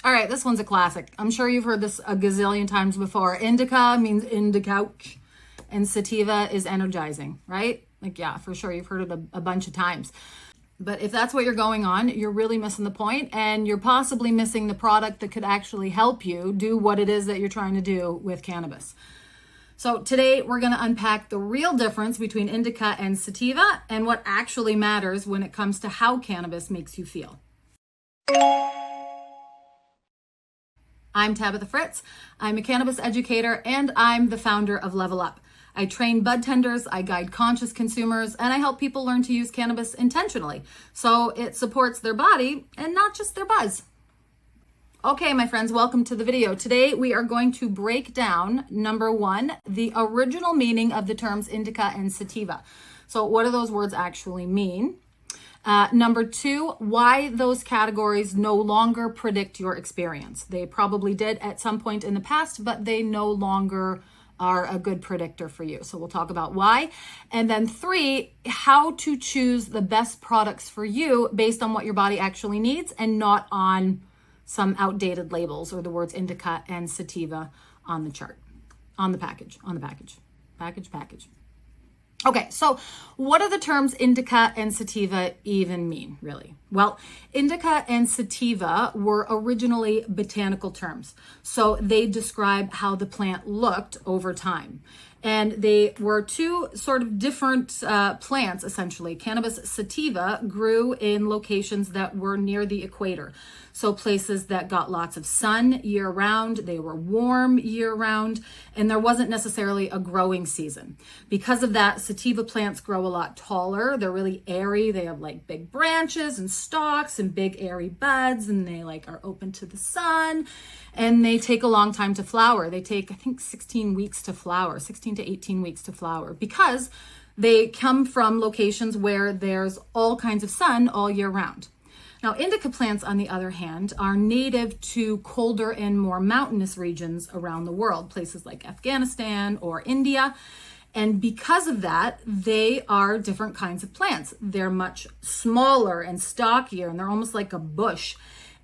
All right, this one's a classic. I'm sure you've heard this a gazillion times before. Indica means indicouch, and sativa is energizing, right? Like, yeah, for sure. You've heard it a bunch of times. But if that's what you're going on, you're really missing the point, and you're possibly missing the product that could actually help you do what it is that you're trying to do with cannabis. So today we're going to unpack the real difference between indica and sativa and what actually matters when it comes to how cannabis makes you feel. I'm Tabitha Fritz. I'm a cannabis educator and I'm the founder of Level Up. I train budtenders, I guide conscious consumers, and I help people learn to use cannabis intentionally so it supports their body and not just their buzz. Okay, my friends, welcome to the video. Today we are going to break down, number one, the original meaning of the terms indica and sativa. So what do those words actually mean? Number two, why those categories no longer predict your experience. They probably did at some point in the past, but they no longer are a good predictor for you. So we'll talk about why. And then three, how to choose the best products for you based on what your body actually needs and not on some outdated labels or the words indica and sativa on the chart, on the package. Okay, so what do the terms indica and sativa even mean, really? Well, indica and sativa were originally botanical terms. So they describe how the plant looked over time. And they were two sort of different plants, essentially. Cannabis sativa grew in locations that were near the equator. So places that got lots of sun year round, they were warm year round, and there wasn't necessarily a growing season. Because of that, sativa plants grow a lot taller. They're really airy. They have like big branches and stalks and big airy buds, and they like are open to the sun, and they take a long time to flower. They take, I think, 16 weeks to flower, 16 to 18 weeks to flower, because they come from locations where there's all kinds of sun all year round. Now, indica plants, on the other hand, are native to colder and more mountainous regions around the world, places like Afghanistan or India. And because of that, they are different kinds of plants. They're much smaller and stockier, and they're almost like a bush.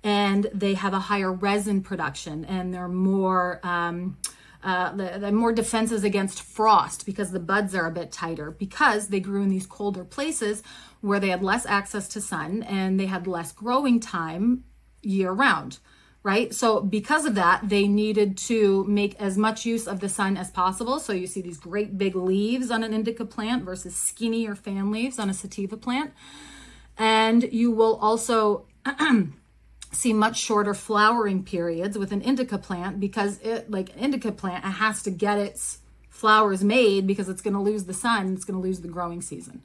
And they have a higher resin production, and they're more defenses against frost because the buds are a bit tighter, because they grew in these colder places where they had less access to sun and they had less growing time year round, right? So because of that, they needed to make as much use of the sun as possible. So you see these great big leaves on an indica plant versus skinny or fan leaves on a sativa plant. And you will also see much shorter flowering periods with an indica plant, because it has to get its flowers made because it's going to lose the sun, it's going to lose the growing season,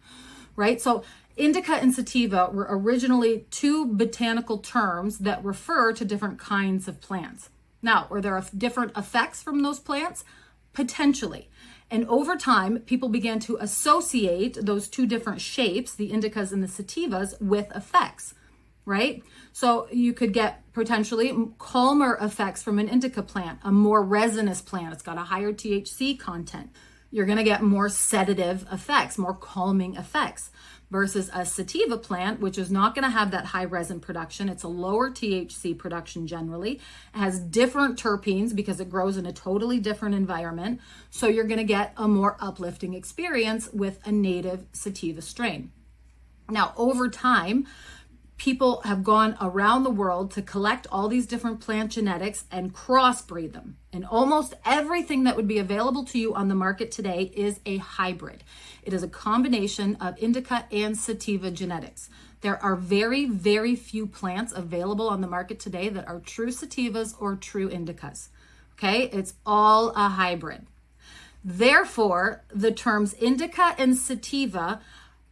right? So indica and sativa were originally two botanical terms that refer to different kinds of plants. Now, are there different effects from those plants? Potentially. And over time, people began to associate those two different shapes, the indicas and the sativas, with effects, right? So you could get potentially calmer effects from an indica plant, a more resinous plant. It's got a higher THC content. You're going to get more sedative effects, more calming effects, versus a sativa plant, which is not going to have that high resin production. It's a lower THC production generally. It has different terpenes because it grows in a totally different environment. So you're going to get a more uplifting experience with a native sativa strain. Now, over time, people have gone around the world to collect all these different plant genetics and crossbreed them. And almost everything that would be available to you on the market today is a hybrid. It is a combination of indica and sativa genetics. There are very, very few plants available on the market today that are true sativas or true indicas. Okay, it's all a hybrid. Therefore, the terms indica and sativa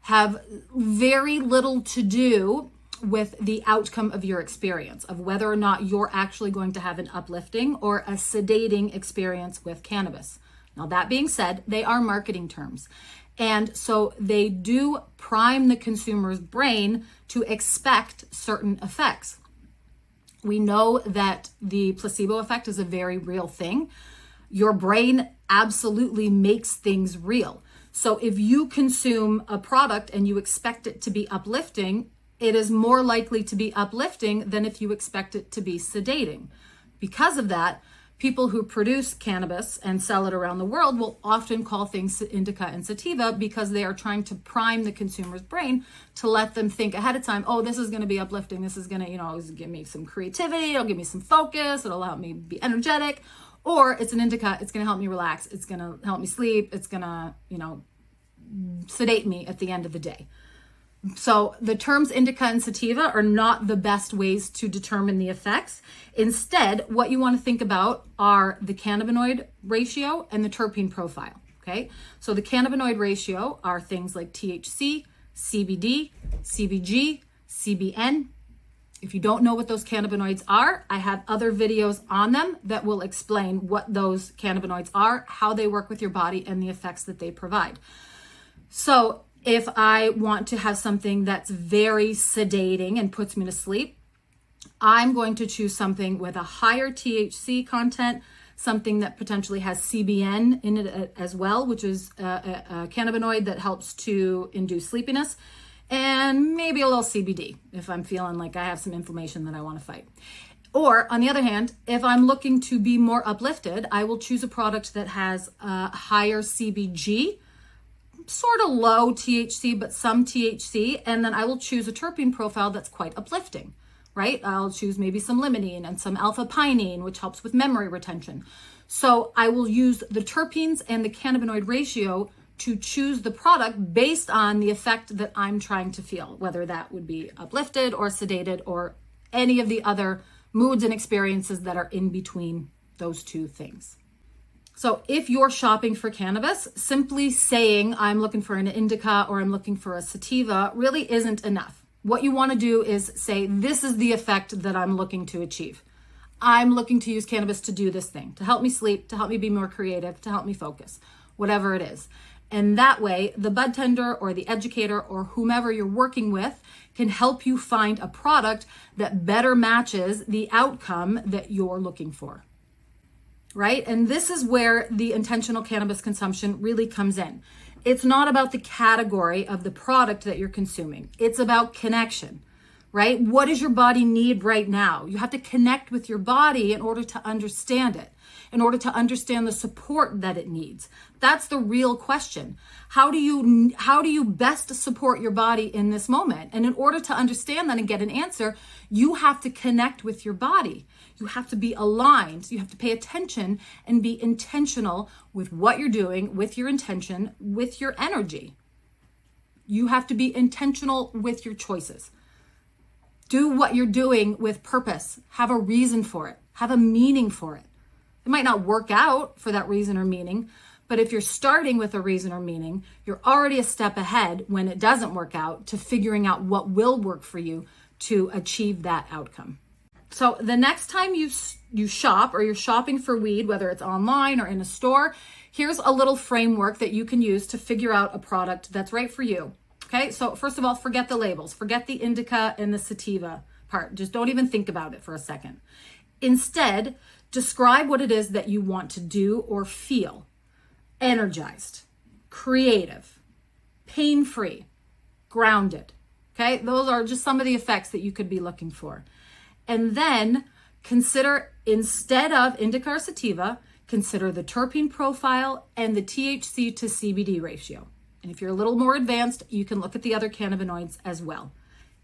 have very little to do with the outcome of your experience, of whether or not you're actually going to have an uplifting or a sedating experience with cannabis. Now, that being said, they are marketing terms. And so they do prime the consumer's brain to expect certain effects. We know that the placebo effect is a very real thing. Your brain absolutely makes things real. So if you consume a product and you expect it to be uplifting, it is more likely to be uplifting than if you expect it to be sedating. Because of that, people who produce cannabis and sell it around the world will often call things indica and sativa because they are trying to prime the consumer's brain to let them think ahead of time, oh, this is going to be uplifting. This is going to, give me some creativity. It'll give me some focus. It'll help me be energetic. Or it's an indica. It's going to help me relax. It's going to help me sleep. It's going to, sedate me at the end of the day. So the terms indica and sativa are not the best ways to determine the effects. Instead, what you want to think about are the cannabinoid ratio and the terpene profile, okay? So the cannabinoid ratio are things like THC, CBD, CBG, CBN. If you don't know what those cannabinoids are, I have other videos on them that will explain what those cannabinoids are, how they work with your body, and the effects that they provide. So if I want to have something that's very sedating and puts me to sleep, I'm going to choose something with a higher THC content, something that potentially has CBN in it as well, which is a cannabinoid that helps to induce sleepiness, and maybe a little CBD if I'm feeling like I have some inflammation that I want to fight. Or on the other hand, if I'm looking to be more uplifted, I will choose a product that has a higher CBG, sort of low THC, but some THC. And then I will choose a terpene profile that's quite uplifting, right? I'll choose maybe some limonene and some alpha pinene, which helps with memory retention. So I will use the terpenes and the cannabinoid ratio to choose the product based on the effect that I'm trying to feel, whether that would be uplifted or sedated or any of the other moods and experiences that are in between those two things. So if you're shopping for cannabis, simply saying I'm looking for an indica or I'm looking for a sativa really isn't enough. What you want to do is say, this is the effect that I'm looking to achieve. I'm looking to use cannabis to do this thing, to help me sleep, to help me be more creative, to help me focus, whatever it is. And that way, the budtender or the educator or whomever you're working with can help you find a product that better matches the outcome that you're looking for. Right? And this is where the intentional cannabis consumption really comes in. It's not about the category of the product that you're consuming. It's about connection, right? What does your body need right now? You have to connect with your body in order to understand it, in order to understand the support that it needs. That's the real question. How do you best support your body in this moment? And in order to understand that and get an answer, you have to connect with your body. You have to be aligned. You have to pay attention and be intentional with what you're doing, with your intention, with your energy. You have to be intentional with your choices. Do what you're doing with purpose. Have a reason for it. Have a meaning for it. It might not work out for that reason or meaning, but if you're starting with a reason or meaning, you're already a step ahead when it doesn't work out to figuring out what will work for you to achieve that outcome. So the next time you shop or you're shopping for weed, whether it's online or in a store, here's a little framework that you can use to figure out a product that's right for you. Okay, so first of all, forget the labels. Forget the indica and the sativa part. Just don't even think about it for a second. Instead, describe what it is that you want to do or feel. Energized, creative, pain-free, grounded. Okay, those are just some of the effects that you could be looking for. And then consider, instead of indica or sativa, consider the terpene profile and the THC to CBD ratio. And if you're a little more advanced, you can look at the other cannabinoids as well.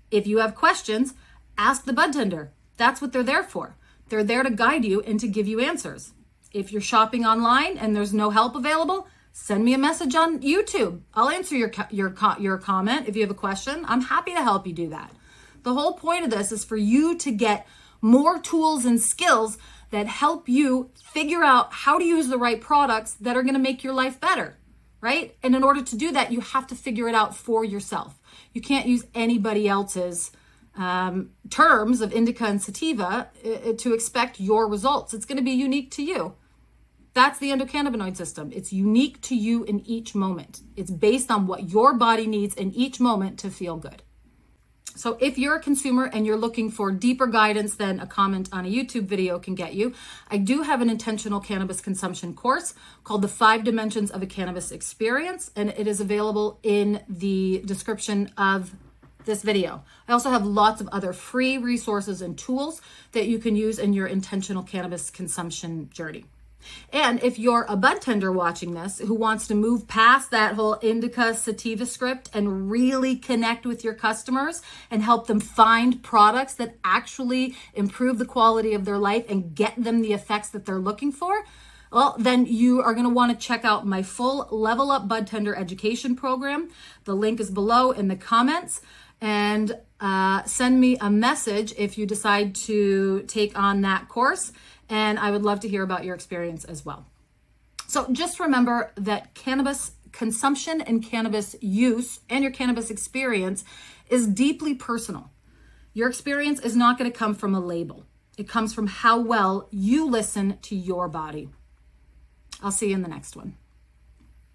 If you have questions, ask the budtender. That's what they're there for. They're there to guide you and to give you answers. If you're shopping online and there's no help available, send me a message on YouTube. I'll answer your comment. If you have a question, I'm happy to help you do that. The whole point of this is for you to get more tools and skills that help you figure out how to use the right products that are going to make your life better, right? And in order to do that, you have to figure it out for yourself. You can't use anybody else's terms of indica and sativa to expect your results. It's going to be unique to you. That's the endocannabinoid system. It's unique to you in each moment. It's based on what your body needs in each moment to feel good. So if you're a consumer and you're looking for deeper guidance than a comment on a YouTube video can get you, I do have an intentional cannabis consumption course called The 5 Dimensions of a Cannabis Experience, and it is available in the description of this video. I also have lots of other free resources and tools that you can use in your intentional cannabis consumption journey. And if you're a budtender watching this who wants to move past that whole Indica sativa script and really connect with your customers and help them find products that actually improve the quality of their life and get them the effects that they're looking for, well, then you are going to want to check out my full Level Up Budtender education program. The link is below in the comments. And send me a message if you decide to take on that course. And I would love to hear about your experience as well. So just remember that cannabis consumption and cannabis use and your cannabis experience is deeply personal. Your experience is not going to come from a label. It comes from how well you listen to your body. I'll see you in the next one.